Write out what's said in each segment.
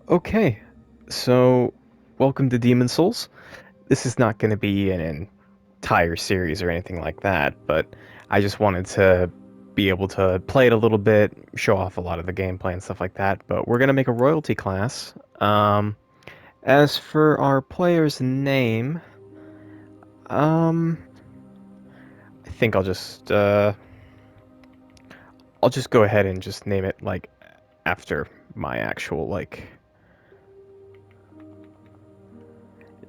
Okay, so welcome to Demon Souls. This is not going to be an entire series or anything like that, but I just wanted to be able to play it a little bit, show off a lot of the gameplay and stuff like that. But we're going to make a royalty class. As for our player's name, um, I think I'll just go ahead and just name it like after my actual like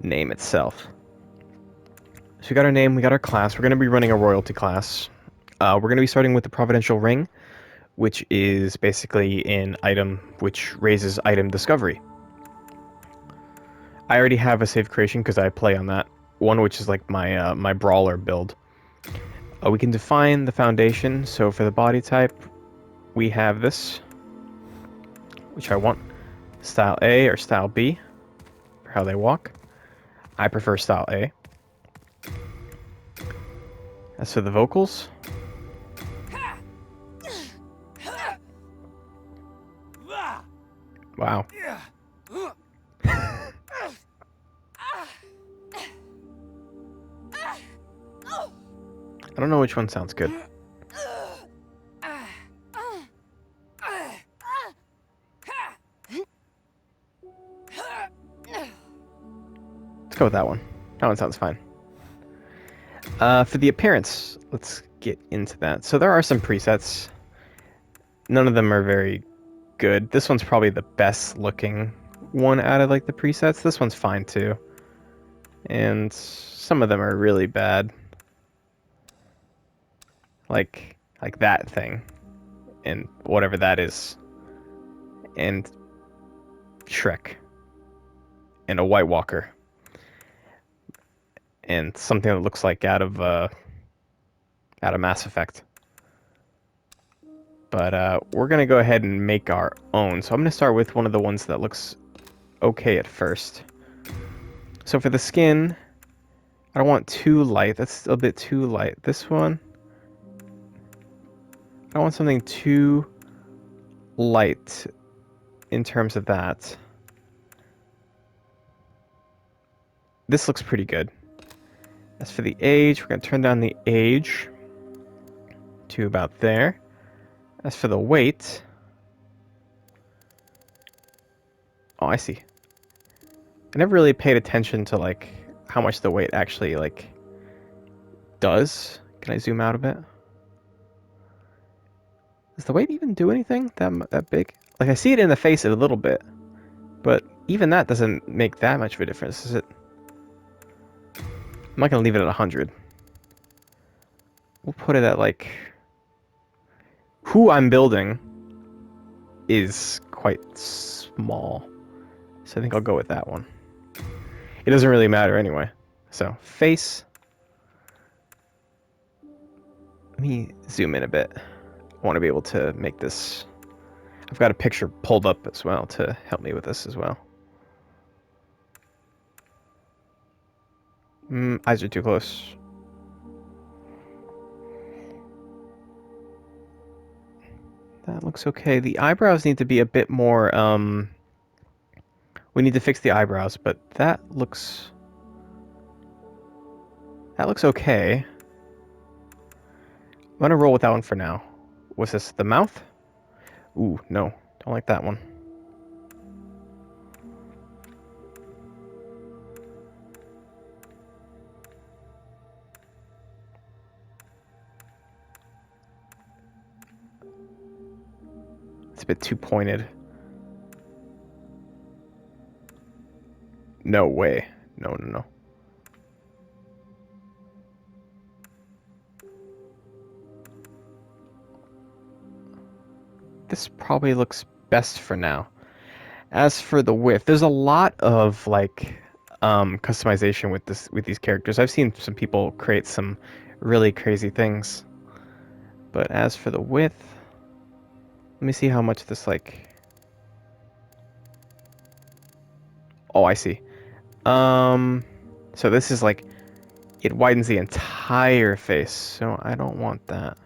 name itself. So we got our name, we got our class. We're going to be running a royalty class. We're going to be starting with the Providential Ring, which is basically an item which raises item discovery. I already have a save creation because I play on that one, which is like my brawler build. We can define the foundation. So for the body type, we have this, which I want style A or style B for how they walk. I prefer style A. As for the vocals, wow. I don't know which one sounds good. Let's go with that one. That one sounds fine. For the appearance, let's get into that. So there are some presets. None of them are very good. This one's probably the best looking one out of like the presets. This one's fine too. And some of them are really bad. Like that thing. And whatever that is. And Shrek. And a White Walker. And something that looks like out of Mass Effect. But we're gonna go ahead and make our own. So I'm gonna start with one of the ones that looks okay at first. So for the skin, I don't want too light. That's a bit too light. This one, I don't want something too light in terms of that. This looks pretty good. As for the age, we're going to turn down the age to about there. As for the weight, oh, I see. I never really paid attention to like how much the weight actually like does. Can I zoom out a bit? Does the weight even do anything that big? Like I see it in the face a little bit, but even that doesn't make that much of a difference, is it? I'm not gonna leave it at 100. We'll put it at like who I'm building is quite small, so I think I'll go with that one. It doesn't really matter anyway. So face. Let me zoom in a bit. I want to be able to make this. I've got a picture pulled up as well to help me with this as well. Eyes are too close. That looks okay. The eyebrows need to be a bit more, we need to fix the eyebrows, but that looks okay. I'm gonna roll with that one for now. What's this, the mouth? Ooh, no, don't like that one. It's a bit too pointed. No way. No, no, no. This probably looks best for now. As for the width, there's a lot of like customization with these characters. I've seen some people create some really crazy things. But as for the width, let me see how much this like. Oh, I see. So this is like it widens the entire face. So I don't want that.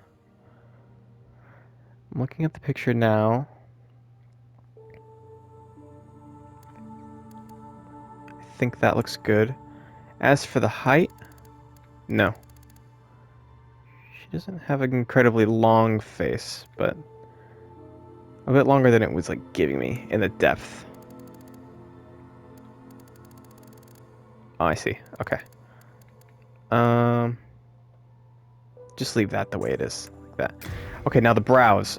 I'm looking at the picture now. think that looks good. As for the height, no. She doesn't have an incredibly long face, but a bit longer than it was like giving me in the depth. Oh, I see. Okay. Just leave that the way it is, like that. Okay, now the brows.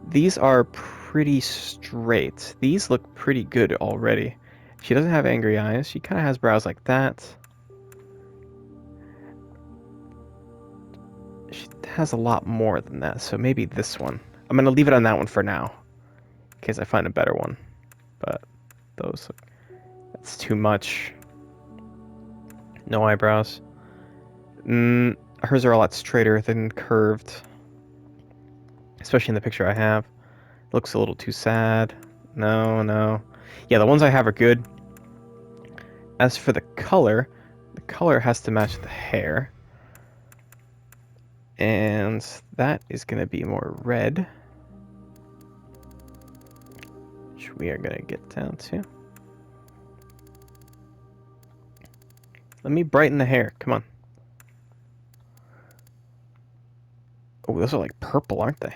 These are pretty straight. These look pretty good already. She doesn't have angry eyes. She kind of has brows like that. She has a lot more than that, so maybe this one. I'm gonna leave it on that one for now, in case I find a better one. But those, that's too much. No eyebrows. Hers are a lot straighter than curved, especially in the picture I have. Looks a little too sad. No. Yeah, the ones I have are good. As for the color has to match the hair. And that is going to be more red, which we are going to get down to. Let me brighten the hair. Come on. Oh, those are like purple, aren't they?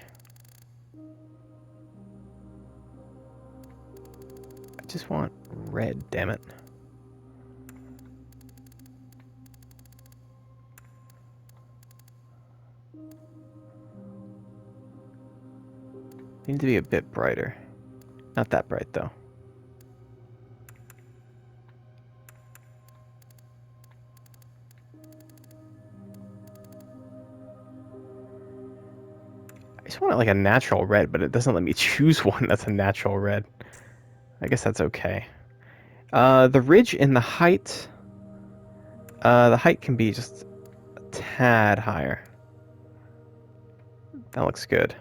I just want red, damn it. Need to be a bit brighter. Not that bright, though. I just want it like a natural red, but it doesn't let me choose one that's a natural red. I guess that's okay. The ridge and the height can be just a tad higher. That looks good.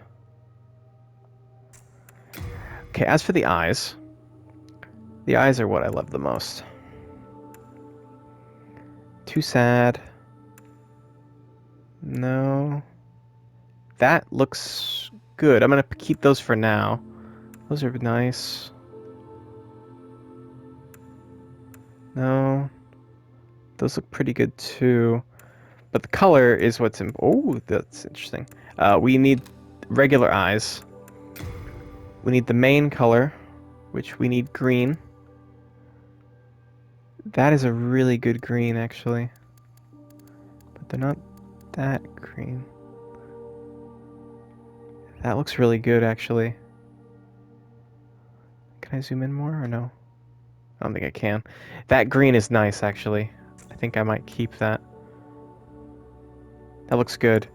Okay, as for the eyes are what I love the most. Too sad. No. That looks good. I'm gonna keep those for now. Those are nice. No. Those look pretty good too. But the color is what's in. Oh, that's interesting. We need regular eyes. We need the main color, which we need green. That is a really good green, actually. But they're not that green. That looks really good, actually. Can I zoom in more or no? I don't think I can. That green is nice, actually. I think I might keep that. That looks good.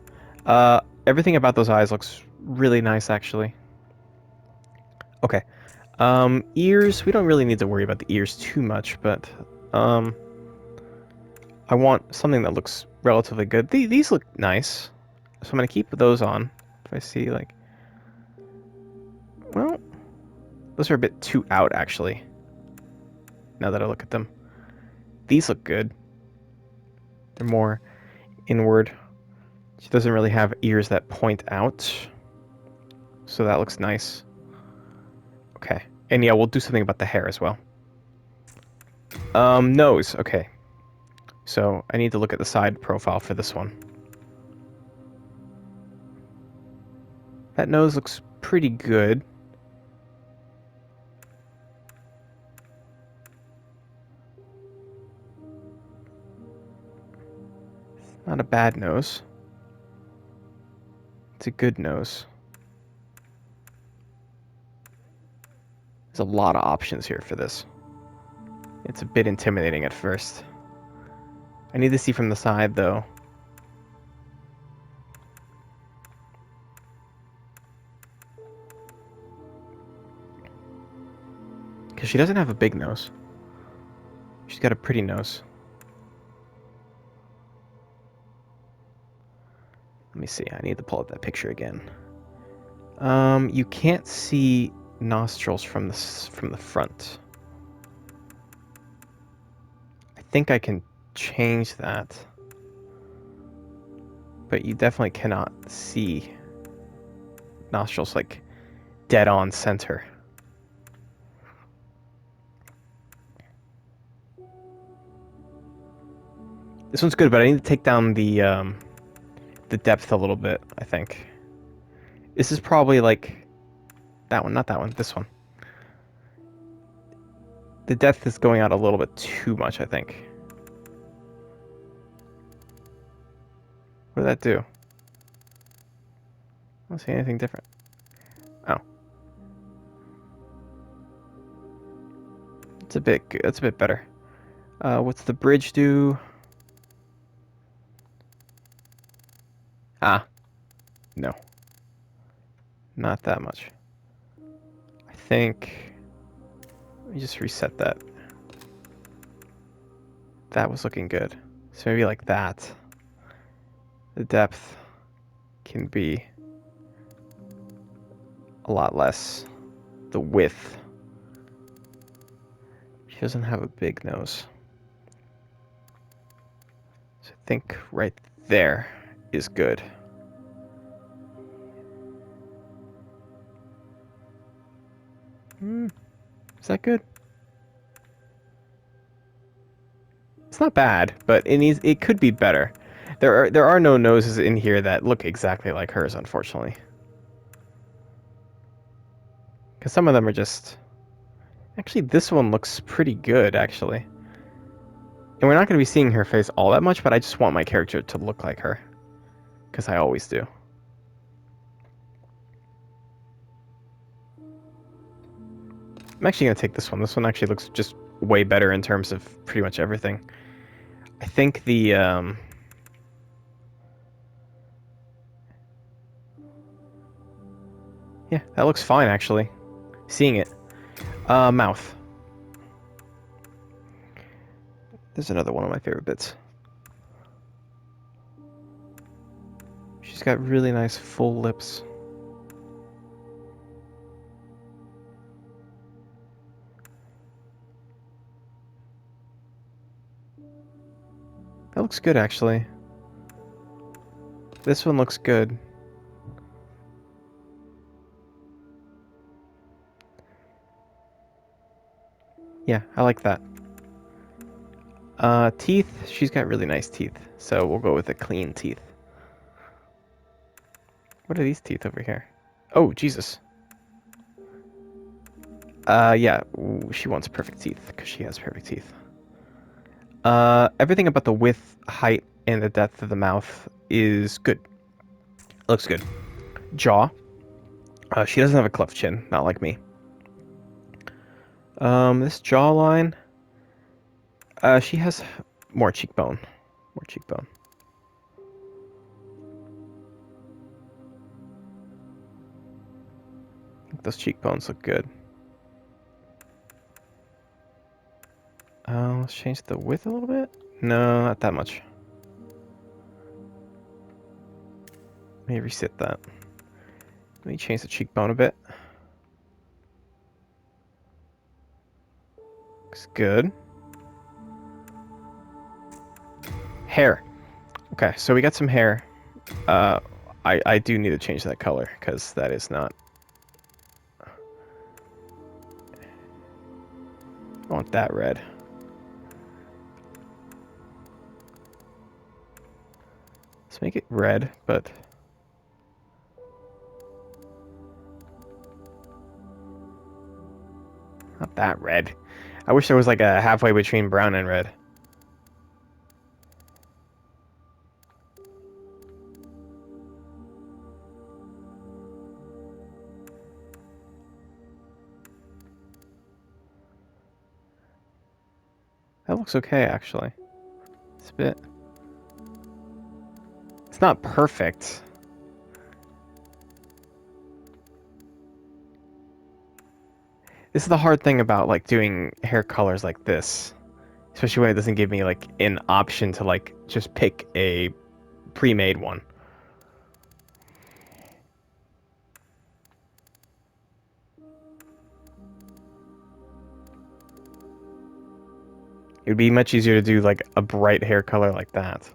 Everything about those eyes looks really nice, actually. Okay. Ears, we don't really need to worry about the ears too much, but I want something that looks relatively good. These look nice, so I'm gonna keep those on. If I see, like, well, those are a bit too out, actually, now that I look at them. These look good. They're more inward. She doesn't really have ears that point out, so that looks nice. Okay. And yeah, we'll do something about the hair as well. Nose. Okay. So I need to look at the side profile for this one. That nose looks pretty good. It's not a bad nose. It's a good nose. There's a lot of options here for this. It's a bit intimidating at first. I need to see from the side, though. Because she doesn't have a big nose. She's got a pretty nose. Let me see. I need to pull up that picture again. You can't see nostrils from the front. I think I can change that. But you definitely cannot see nostrils like dead on center. This one's good, but I need to take down the depth a little bit, I think. This is probably like that one, not that one, this one. The depth is going out a little bit too much, I think. What did that do? I don't see anything different. Oh. That's a bit better. What's the bridge do? Ah, no. Not that much. I think... Let me just reset that. That was looking good. So maybe like that. The depth can be a lot less. The width. She doesn't have a big nose. So I think right there is good. Is that good? It's not bad, but it could be better. There are no noses in here that look exactly like hers, unfortunately. Because some of them are just... Actually, this one looks pretty good, actually. And we're not going to be seeing her face all that much, but I just want my character to look like her. Because I always do. I'm actually going to take this one. This one actually looks just way better in terms of pretty much everything. I think the... Yeah, that looks fine, actually. Seeing it. Mouth. There's another one of my favorite bits. She's got really nice full lips. That looks good, actually. This one looks good. Yeah, I like that. Teeth. She's got really nice teeth, so we'll go with the clean teeth. What are these teeth over here? Oh, Jesus. Yeah, she wants perfect teeth, because she has perfect teeth. Everything about the width, height, and the depth of the mouth is good. Looks good. Jaw. She doesn't have a cleft chin, not like me. This jawline. She has more cheekbone. More cheekbone. I think those cheekbones look good. Let's change the width a little bit. No, not that much. Let me reset that. Let me change the cheekbone a bit. Looks good. Hair. Okay, so we got some hair. I do need to change that color, because that is not... I want that red. Let's make it red, but... Not that red. I wish there was like a halfway between brown and red. That looks okay, actually. It's a bit... It's not perfect. This is the hard thing about, like, doing hair colors like this. Especially when it doesn't give me, like, an option to, like, just pick a pre-made one. It would be much easier to do, like, a bright hair color like that.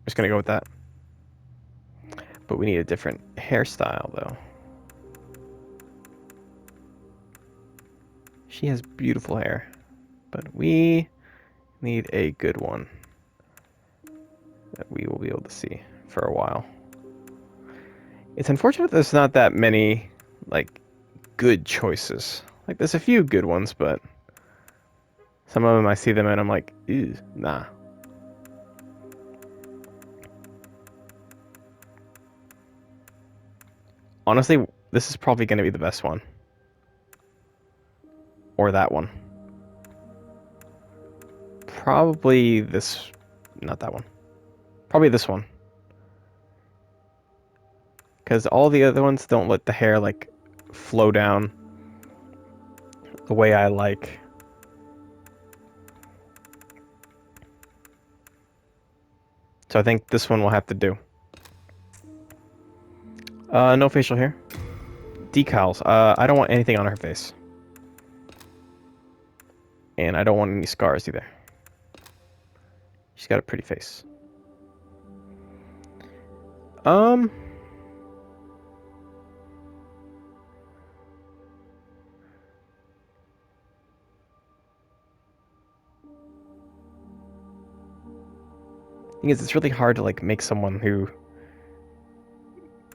Just gonna go with that. But we need a different hairstyle, though. She has beautiful hair, but we need a good one that we will be able to see for a while. It's unfortunate there's not that many, like, good choices. Like, there's a few good ones, but some of them I see them and I'm like, ew, nah. Honestly, this is probably going to be the best one. Or that one. Probably this... Not that one. Probably this one. Because all the other ones don't let the hair, like, flow down the way I like. So I think this one will have to do. No facial hair. Decals. I don't want anything on her face. And I don't want any scars either. She's got a pretty face. Thing is, it's really hard to like make someone who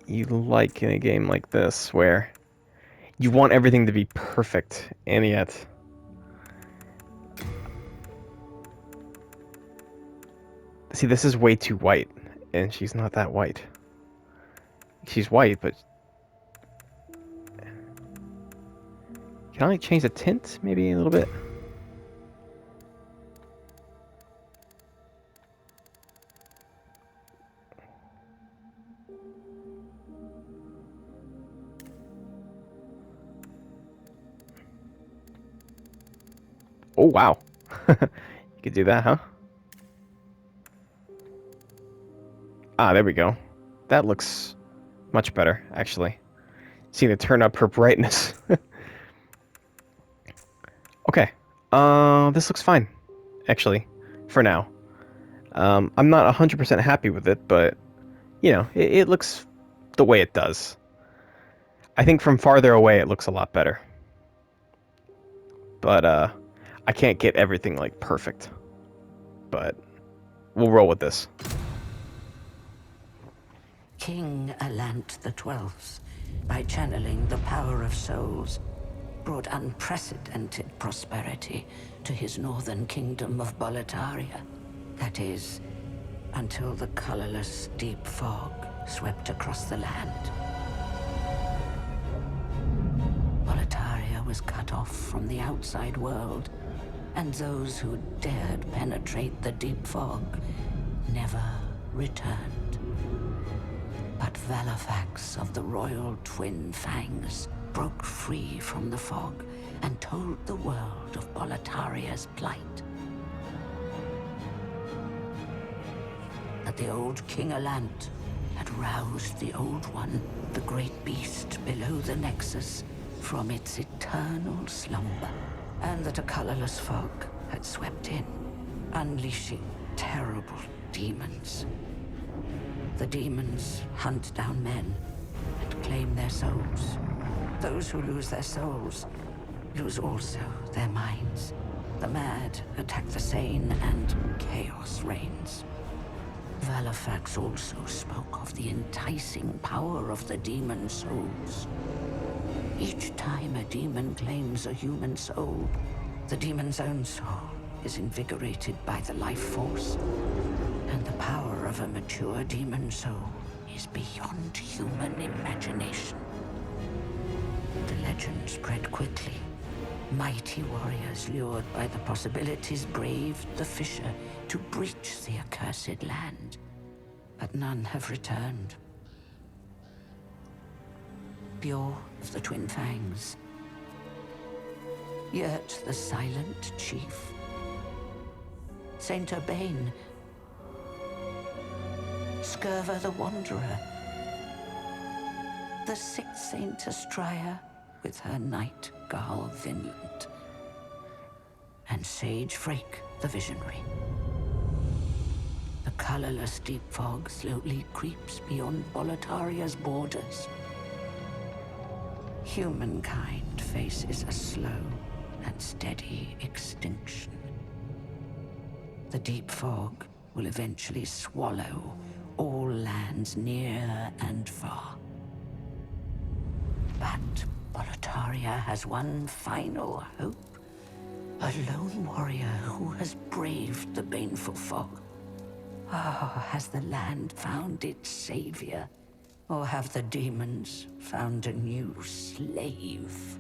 you like in a game like this, where you want everything to be perfect, and yet see, this is way too white, and she's not that white. She's white, but can I like change the tint maybe a little bit? Oh wow, you could do that, huh? Ah, there we go. That looks much better, actually. See to turn up her brightness. Okay. This looks fine, actually, for now. I'm not 100% happy with it, but, you know, it looks the way it does. I think from farther away it looks a lot better. But, I can't get everything, like, perfect. But, we'll roll with this. King Allant XII, by channeling the power of souls, brought unprecedented prosperity to his northern kingdom of Boletaria. That is, until the colorless deep fog swept across the land. Boletaria was cut off from the outside world, and those who dared penetrate the deep fog never returned. But Valifax of the Royal Twin Fangs broke free from the fog and told the world of Boletaria's plight. That the old King Allant had roused the Old One, the great beast below the Nexus, from its eternal slumber, and that a colorless fog had swept in, unleashing terrible demons. The demons hunt down men and claim their souls. Those who lose their souls lose also their minds. The mad attack the sane, and chaos reigns. Valifax also spoke of the enticing power of the demon souls. Each time a demon claims a human soul, the demon's own soul is invigorated by the life force, and the power of a mature demon soul is beyond human imagination. The legend spread quickly. Mighty warriors lured by the possibilities braved the fissure to breach the accursed land, but none have returned. Bjor of the Twin Fangs, Yurt the Silent Chief, Saint Urbane, Skirva the Wanderer, the sixth Saint Astraea with her knight Garl Vinland, and Sage Frake the Visionary. The colorless deep fog slowly creeps beyond Boletaria's borders. Humankind faces a slow and steady extinction. The deep fog will eventually swallow all lands near and far. But Boletaria has one final hope. A lone warrior who has braved the baneful fog. Ah, has the land found its savior? Or have the demons found a new slave?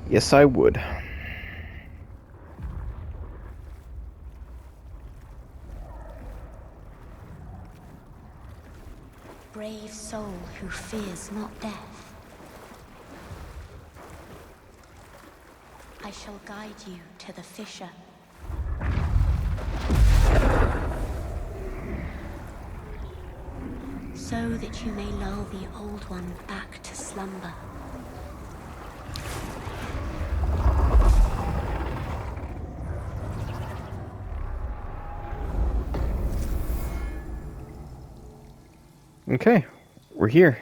Yes, I would. Brave soul who fears not death. I shall guide you to the fissure. So that you may lull the old one back to slumber. Okay, we're here.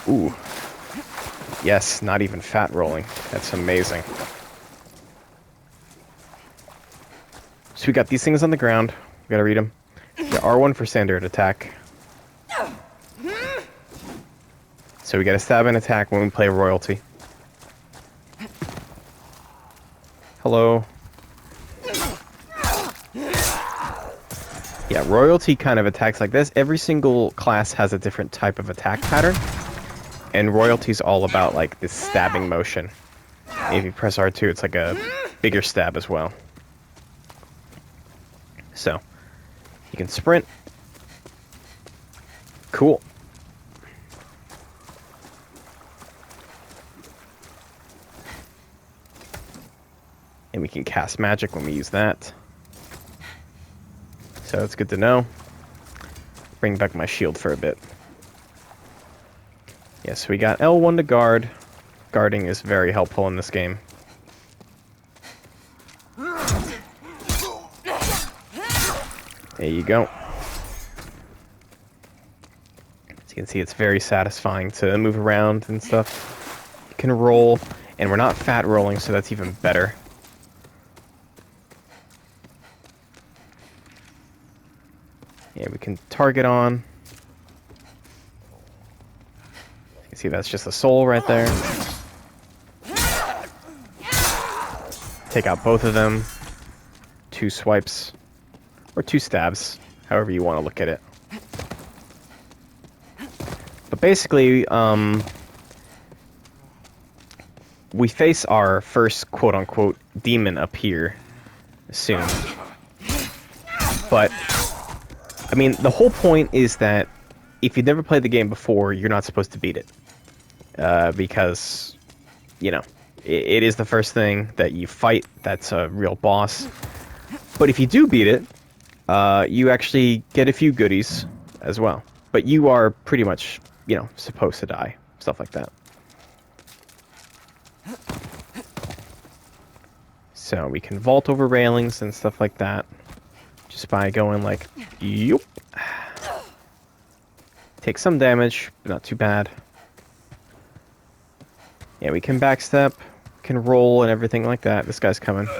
Ooh. Yes, not even fat rolling. That's amazing. So we got these things on the ground. We gotta read them. Yeah, R1 for standard attack. So we gotta stab and attack when we play royalty. Hello. Yeah, royalty kind of attacks like this. Every single class has a different type of attack pattern. And royalty's all about like this stabbing motion. If you press R2, it's like a bigger stab as well. So, you can sprint. Cool. And we can cast magic when we use that. So that's good to know. Bring back my shield for a bit. Yes, we got L1 to guard. Guarding is very helpful in this game. There you go. As you can see, it's very satisfying to move around and stuff. You can roll, and we're not fat rolling, so that's even better. Yeah, we can target on. You can see that's just a soul right there. Take out both of them. 2 swipes. Or 2 stabs. However you want to look at it. But basically, we face our first quote-unquote demon up here soon. But I mean, the whole point is that if you've never played the game before, you're not supposed to beat it. Because, you know, it is the first thing that you fight that's a real boss. But if you do beat it, you actually get a few goodies as well. But you are pretty much, you know, supposed to die. Stuff like that. So we can vault over railings and stuff like that. Just by going like, yup. Take some damage, but not too bad. Yeah, we can backstep, can roll and everything like that. This guy's coming. So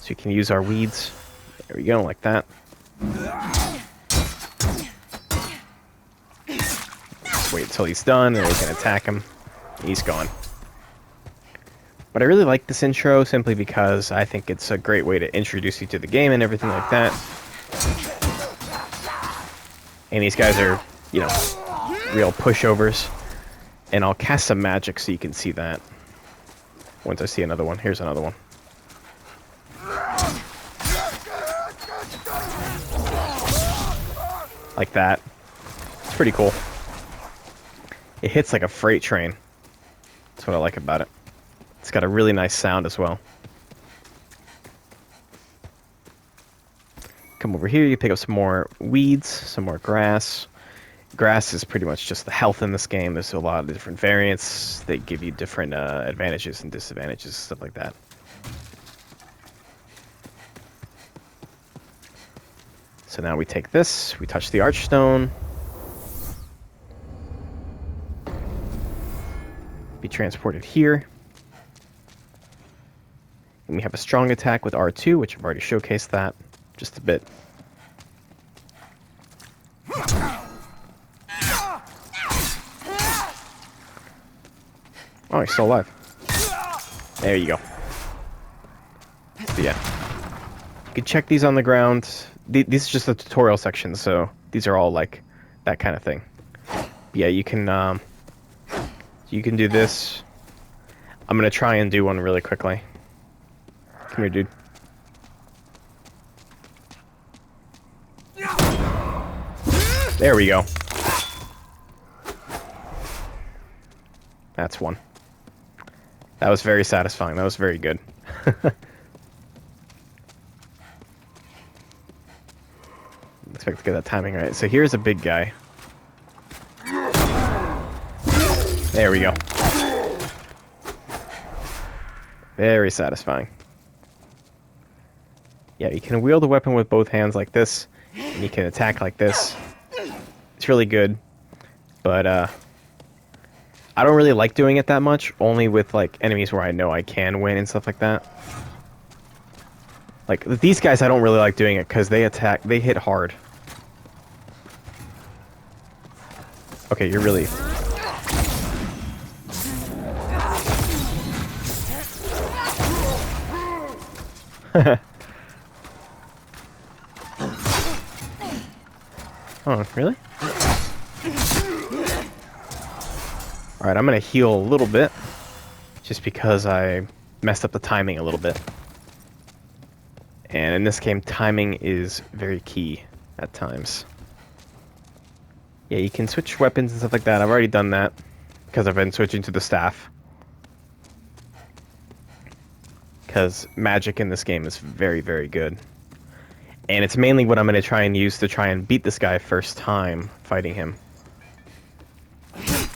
you can use our weeds. There we go, like that. Just wait until he's done and we can attack him. He's gone. But I really like this intro simply because I think it's a great way to introduce you to the game and everything like that. And these guys are, you know, real pushovers. And I'll cast some magic so you can see that. Once I see another one. Here's another one. Like that. It's pretty cool. It hits like a freight train. That's what I like about it. It's got a really nice sound as well. Come over here, you pick up some more weeds, some more grass. grass is pretty much just the health in this game. There's a lot of different variants. They give you different advantages and disadvantages, stuff like that. So now we take this, we touch the Archstone. Be transported here. And we have a strong attack with R2, which I've already showcased that just a bit. Oh, he's still alive. There you go. So yeah. You can check these on the ground. These are just the tutorial section, so these are all like that kind of thing. Yeah, you can do this. I'm gonna try and do one really quickly. Come here, dude. There we go. That's one. That was very satisfying. That was very good. Expect to get that timing right. So here's a big guy. There we go. Very satisfying. Yeah, you can wield a weapon with both hands like this, and you can attack like this. It's really good, but I don't really like doing it that much, only with like enemies where I know I can win and stuff like that. Like these guys I don't really like doing it because they hit hard. Okay, you're really... Oh, really? Alright, I'm gonna heal a little bit, just because I messed up the timing a little bit. And in this game, timing is very key at times. Yeah, you can switch weapons and stuff like that. I've already done that, because I've been switching to the staff. Because magic in this game is very, very good. And it's mainly what I'm going to try and use to try and beat this guy first time fighting him.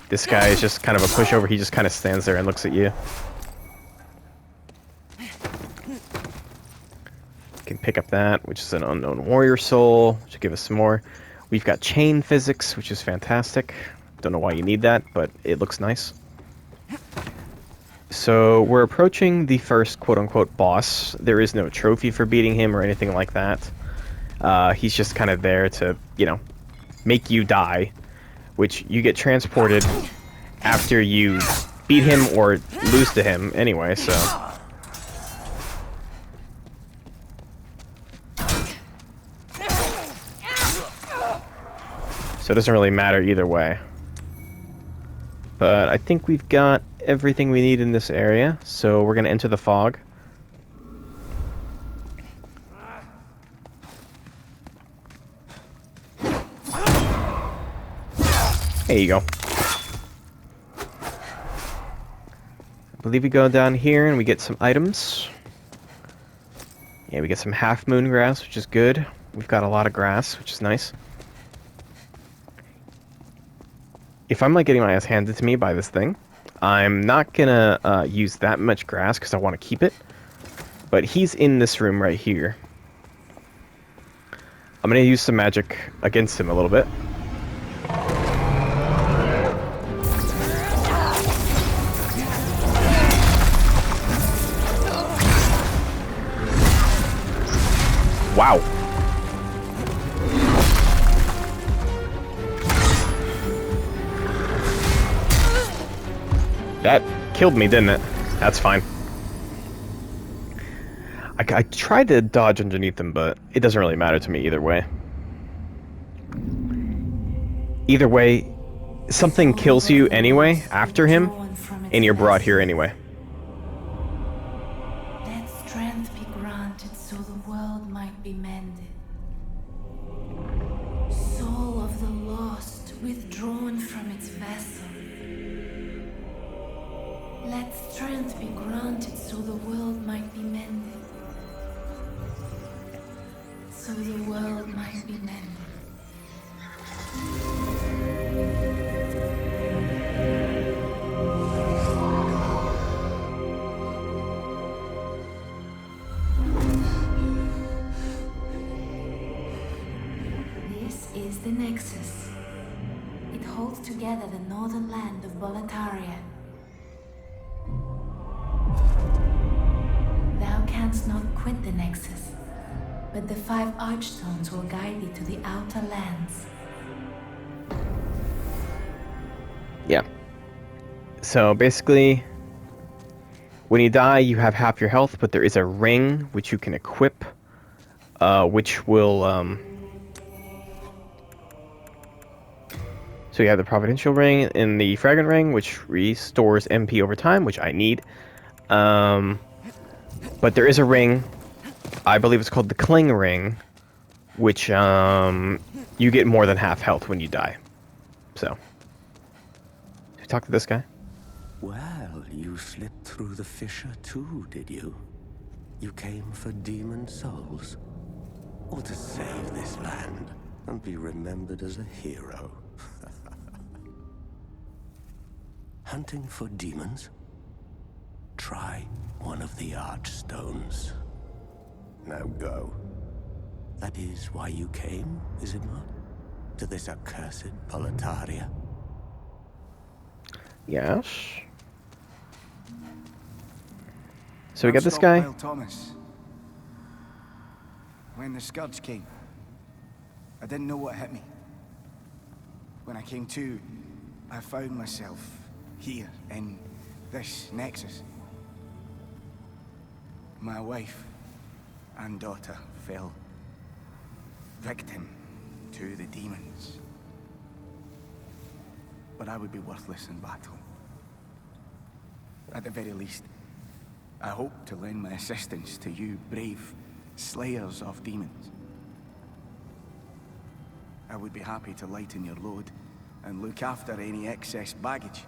This guy is just kind of a pushover. He just kind of stands there and looks at you. You can pick up that, which is an unknown warrior soul, which will give us some more. We've got chain physics, which is fantastic. Don't know why you need that, but it looks nice. So we're approaching the first quote-unquote boss. There is no trophy for beating him or anything like that. He's just kind of there to, you know, make you die, which you get transported after you beat him or lose to him anyway, so... So it doesn't really matter either way. But I think we've got everything we need in this area, so we're going to enter the fog. There you go. I believe we go down here and we get some items. Yeah, we get some half moon grass, which is good. We've got a lot of grass, which is nice. If I'm like getting my ass handed to me by this thing, I'm not gonna use that much grass because I want to keep it. But he's in this room right here. I'm gonna use some magic against him a little bit. Wow. That killed me, didn't it? That's fine. I tried to dodge underneath them, but it doesn't really matter to me either way. Either way, something kills you anyway after him, and you're brought here anyway. Let strength be granted so the world might be mended. Soul of the lost withdrawn from its vessel. Let strength be granted so the world might be mended. So the world might be mended. This is the Nexus. It holds together the northern land of Boletaria. Thou canst not quit the Nexus, but the 5 Archstones will guide thee to the outer lands. Yeah. So basically, when you die, you have half your health, but there is a ring which you can equip, which will, So you have the Providential Ring and the Fragrant Ring, which restores MP over time, which I need. But there is a ring, I believe it's called the Cling Ring, which, you get more than half health when you die. So, should we talk to this guy? Well, you slipped through the fissure too, did you? You came for demon souls? Or to save this land and be remembered as a hero? Hunting for demons? Try one of the Archstones. Now go. That is why you came, is it not? To this accursed Boletaria? Yes. So we got this guy. Stockpile Thomas. When the Scourge came, I didn't know what hit me. When I came to, I found myself here in this Nexus. My wife and daughter fell victim to the demons. But I would be worthless in battle. At the very least, I hope to lend my assistance to you brave slayers of demons. I would be happy to lighten your load and look after any excess baggage.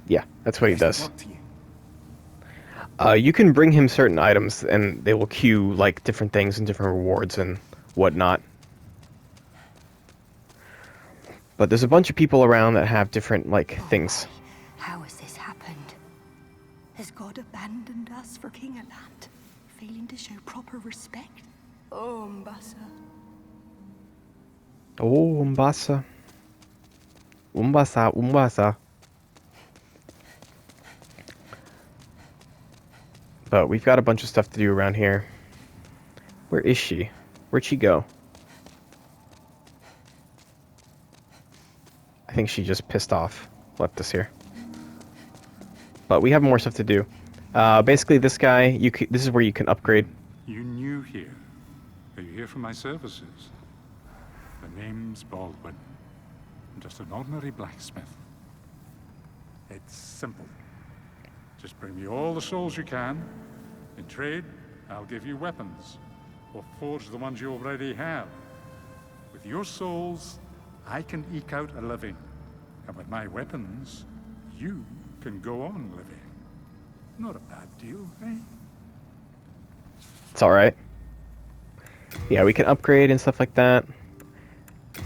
Yeah, that's what he Best does. of luck to you. You can bring him certain items, and they will queue, like, different things and different rewards and whatnot. But there's a bunch of people around that have different, like, things. How has this happened? Has God abandoned us for King Alant, failing to show proper respect? Oh, Umbasa. Oh, Umbasa. Umbasa, Umbasa. But we've got a bunch of stuff to do around here. Where is she? Where'd she go? I think she just pissed off, left us here. But we have more stuff to do. Basically, this guy, this is where you can upgrade. You new here? Are you here for my services? The name's Baldwin. I'm just an ordinary blacksmith. It's simple. Just bring me all the souls you can. In trade, I'll give you weapons. Or forge the ones you already have. With your souls, I can eke out a living. And with my weapons, you can go on living. Not a bad deal, eh? It's alright. Yeah, we can upgrade and stuff like that.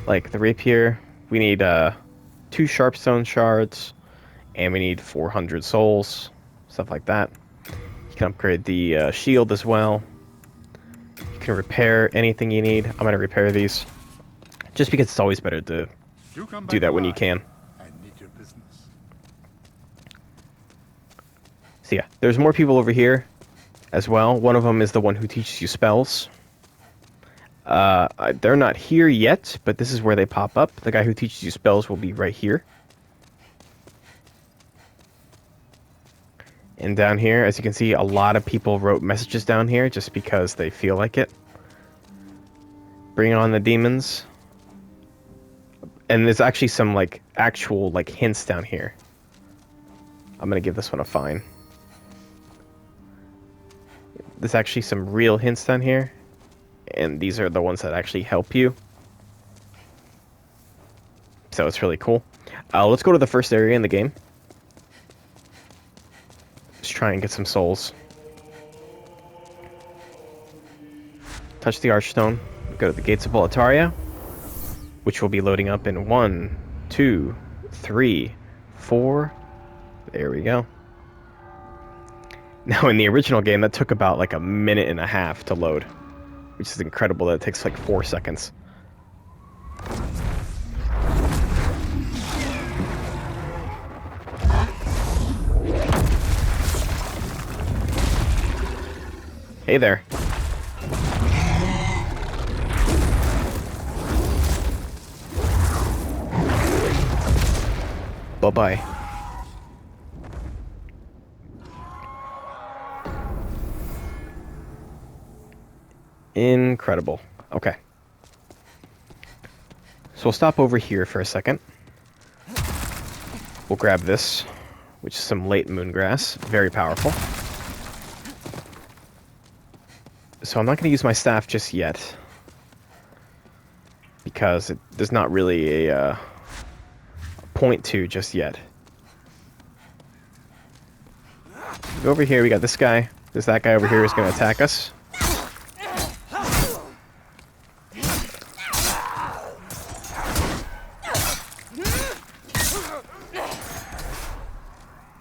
Like the rapier, we need 2 sharpstone shards, and we need 400 souls, stuff like that. You can upgrade the shield as well. You can repair anything you need. I'm gonna repair these, just because it's always better to do that when you can. I need your business. So yeah, there's more people over here as well. One of them is the one who teaches you spells. They're not here yet, but this is where they pop up. The guy who teaches you spells will be right here. And down here, as you can see, a lot of people wrote messages down here just because they feel like it. Bring on the demons. And there's actually some, like, actual, like, hints down here. I'm gonna give this one a fine. There's actually some real hints down here. And these are the ones that actually help you. So it's really cool. Let's go to the first area in the game. Let's try and get some souls. Touch the Archstone. Go to the Gates of Boletaria, which will be loading up in 1, 2, 3, 4. There we go. Now in the original game, that took about like a minute and a half to load. which is incredible that it takes like 4 seconds. Hey there. Bye-bye. Incredible. Okay. So we'll stop over here for a second. We'll grab this, which is some late moongrass. Very powerful. So I'm not going to use my staff just yet, because there's not really a point to just yet. Go over here, we got this guy. There's that guy over here who's going to attack us.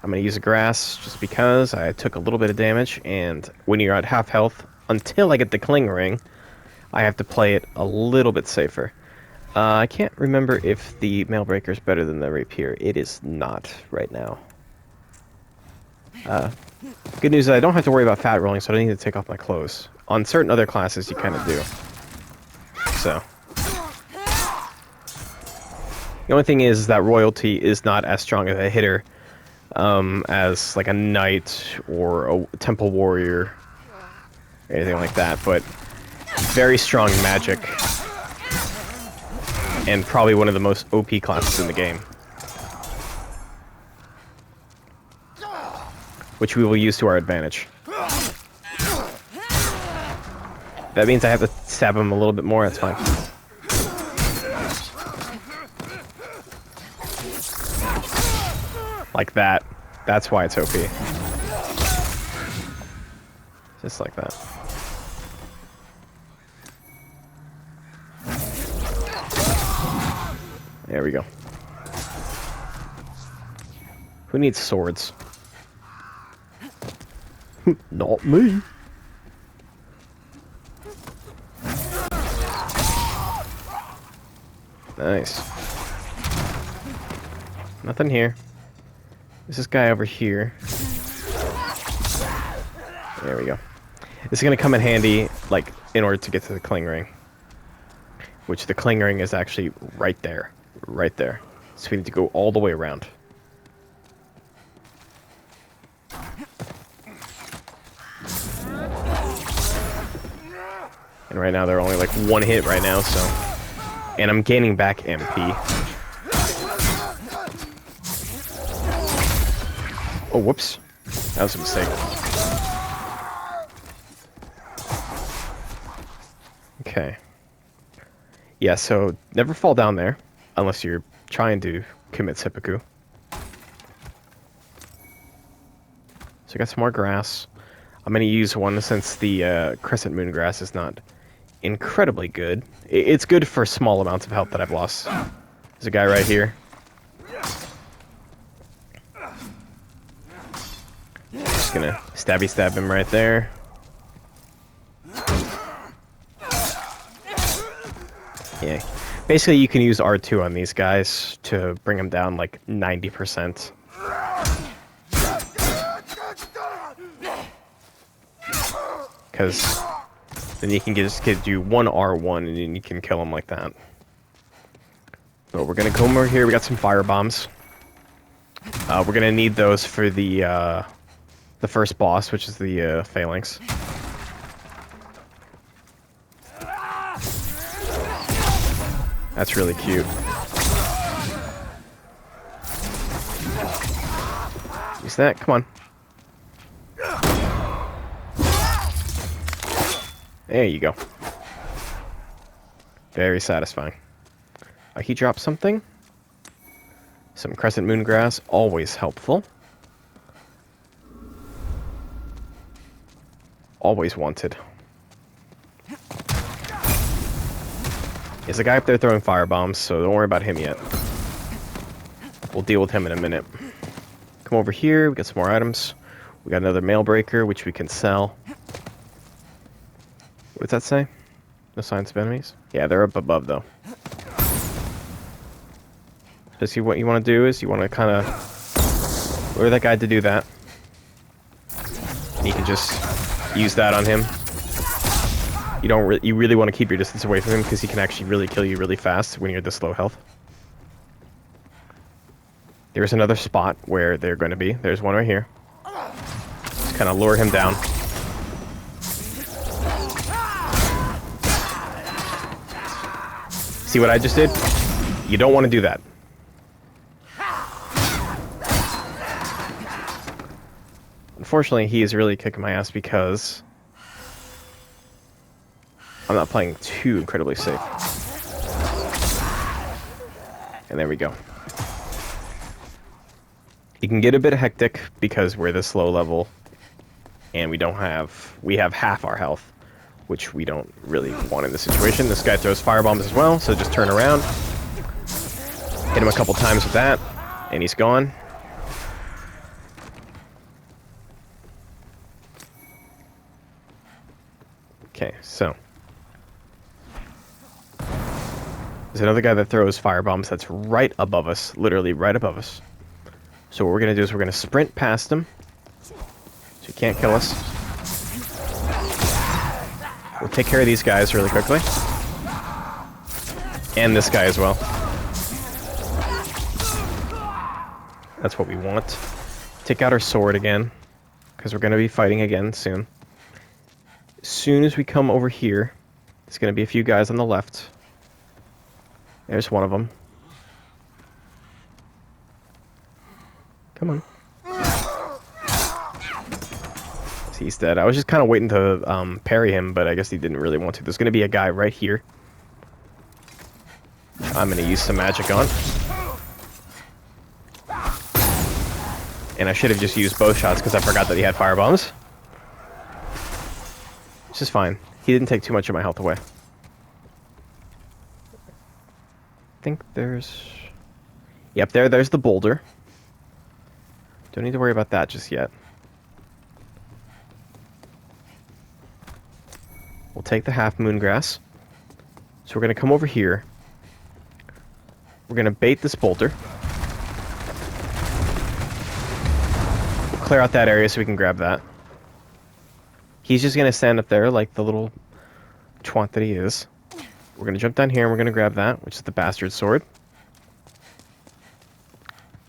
I'm going to use a grass just because I took a little bit of damage, and when you're at half health, until I get the Cling Ring, I have to play it a little bit safer. I can't remember if the Mailbreaker is better than the Rapier. It is not right now. Good news is I don't have to worry about fat rolling, so I don't need to take off my clothes. On certain other classes, you kind of do. So. The only thing is that Royalty is not as strong of a hitter as like a Knight or a Temple Warrior, anything like that, but very strong magic, and probably one of the most OP classes in the game, which we will use to our advantage. That means I have to stab him a little bit more, that's fine. Like that. That's why it's OP. Just like that. There we go. Who needs swords? Not me. Nice. Nothing here. There's this guy over here. There we go. This is going to come in handy, like, in order to get to the Cling Ring. Which the Cling Ring is actually right there. Right there. So we need to go all the way around. And right now they're only like one hit right now, so... And I'm gaining back MP. Oh, whoops. That was a mistake. Okay. Yeah, so never fall down there, unless you're trying to commit seppuku. So I got some more grass. I'm going to use one since the Crescent Moon grass is not incredibly good. It's good for small amounts of health that I've lost. There's a guy right here. Just gonna stabby stab him right there. Yeah. Basically, you can use R2 on these guys to bring them down like 90%. Because then you can just do one R1 and then you can kill them like that. So we're gonna come over here. We got some fire bombs. We're gonna need those for the first boss, which is the Phalanx. That's really cute. Use that. Come on. There you go. Very satisfying. He dropped something. Some Crescent Moon grass, always helpful. Always wanted. There's a guy up there throwing fire bombs, so don't worry about him yet. We'll deal with him in a minute. Come over here, we got some more items. We got another Mailbreaker, which we can sell. What's that say? No signs of enemies? Yeah, they're up above, though. So see, what you want to do is you want to kind of lure that guy to do that. And you can just use that on him. You really want to keep your distance away from him because he can actually really kill you really fast when you're this low health. There's another spot where they're going to be. There's one right here. Just kind of lure him down. See what I just did? You don't want to do that. Unfortunately, he is really kicking my ass because I'm not playing too incredibly safe. And there we go. It can get a bit hectic because we're this low level and we have half our health, which we don't really want in this situation. This guy throws firebombs as well, so just turn around. Hit him a couple times with that, and he's gone. Okay, so there's another guy that throws firebombs that's right above us, literally right above us. So what we're going to do is we're going to sprint past him, so he can't kill us. We'll take care of these guys really quickly. And this guy as well. That's what we want. Take out our sword again, because we're going to be fighting again soon. As soon as we come over here, there's going to be a few guys on the left. There's one of them. Come on. He's dead. I was just kind of waiting to parry him, but I guess he didn't really want to. There's going to be a guy right here. I'm going to use some magic on. And I should have just used both shots because I forgot that he had firebombs. Which is fine. He didn't take too much of my health away. I think there's... Yep, there's the boulder. Don't need to worry about that just yet. We'll take the half moon grass. So we're going to come over here. We're going to bait this boulder. We'll clear out that area so we can grab that. He's just going to stand up there like the little twat that he is. We're going to jump down here and we're going to grab that, which is the bastard sword.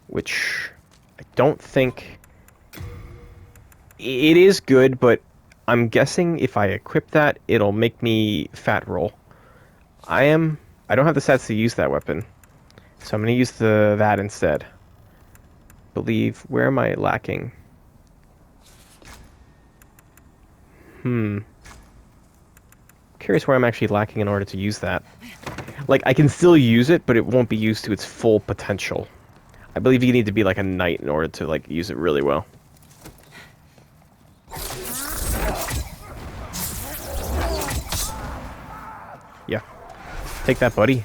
Which I don't think... It is good, but I'm guessing if I equip that, it'll make me fat roll. I don't have the stats to use that weapon, so I'm going to use that instead. Where am I lacking? Curious where I'm actually lacking in order to use that. Like, I can still use it, but it won't be used to its full potential. I believe you need to be like a knight in order to like use it really well. Yeah. Take that, buddy.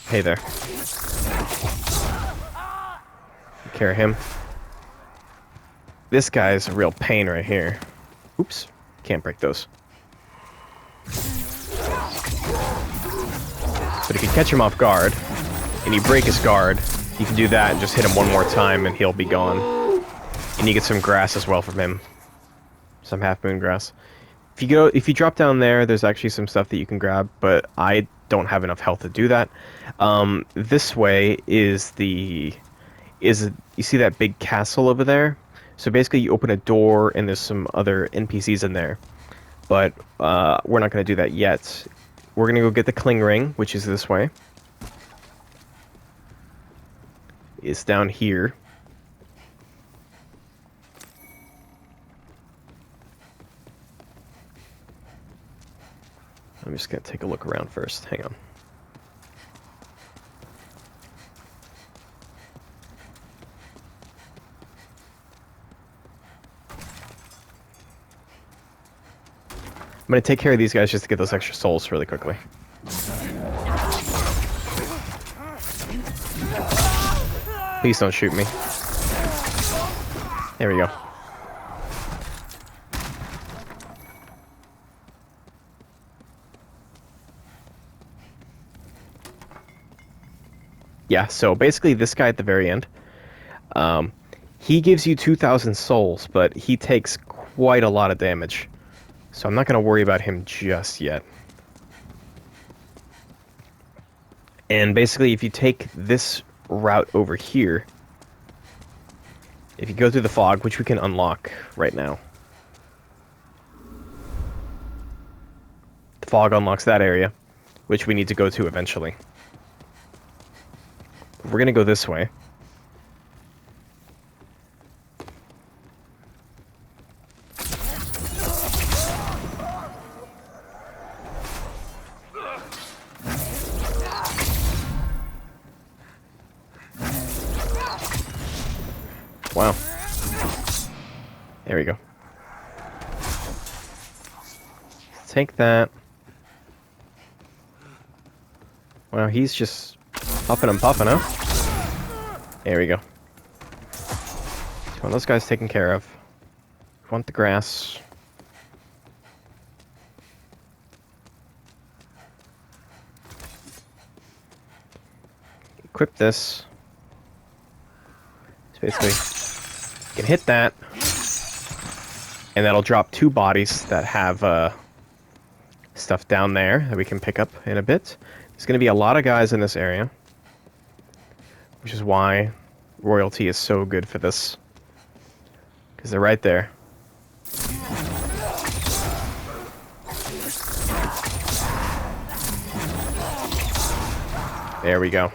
Hey there. Carry him. This guy's a real pain right here. Oops. Can't break those. But if you catch him off guard, and you break his guard, you can do that and just hit him one more time and he'll be gone. And you get some grass as well from him. Some half-moon grass. If you drop down there, there's actually some stuff that you can grab, but I don't have enough health to do that. This way you see that big castle over there? So basically you open a door and there's some other NPCs in there. But we're not going to do that yet. We're going to go get the Kling Ring, which is this way. It's down here. I'm just going to take a look around first. Hang on. I'm going to take care of these guys just to get those extra souls really quickly. Please don't shoot me. There we go. Yeah, so basically this guy at the very end, he gives you 2,000 souls, but he takes quite a lot of damage. So I'm not going to worry about him just yet. And basically, if you take this route over here, if you go through the fog, which we can unlock right now. The fog unlocks that area, which we need to go to eventually. We're going to go this way. Wow. There we go. Take that. Wow, he's just huffing and puffing, huh? There we go. So those guys taken care of. Want the grass. Equip this. So basically, you can hit that, and that'll drop 2 bodies that have stuff down there that we can pick up in a bit. There's going to be a lot of guys in this area, which is why royalty is so good for this, because they're right there. There we go.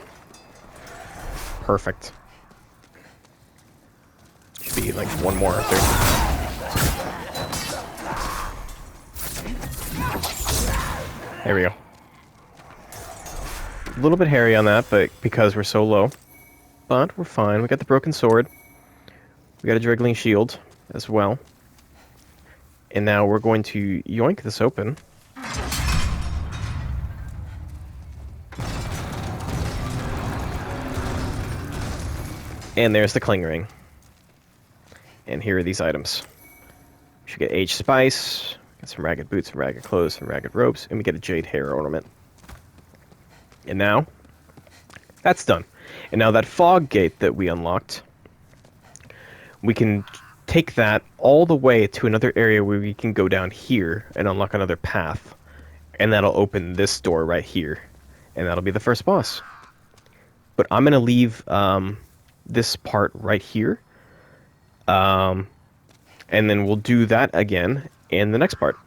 Perfect. Should be like one more or 3. There we go. A little bit hairy on that, but because we're so low. But we're fine. We got the broken sword. We got a Draggling shield as well. And now we're going to yoink this open. And there's the Cling Ring. And here are these items. We should get aged spice, get some ragged boots, some ragged clothes, some ragged robes, and we get a jade hair ornament. And now, that's done. And now that fog gate that we unlocked, we can take that all the way to another area where we can go down here and unlock another path. And that'll open this door right here. And that'll be the first boss. But I'm going to leave this part right here. And then we'll do that again in the next part.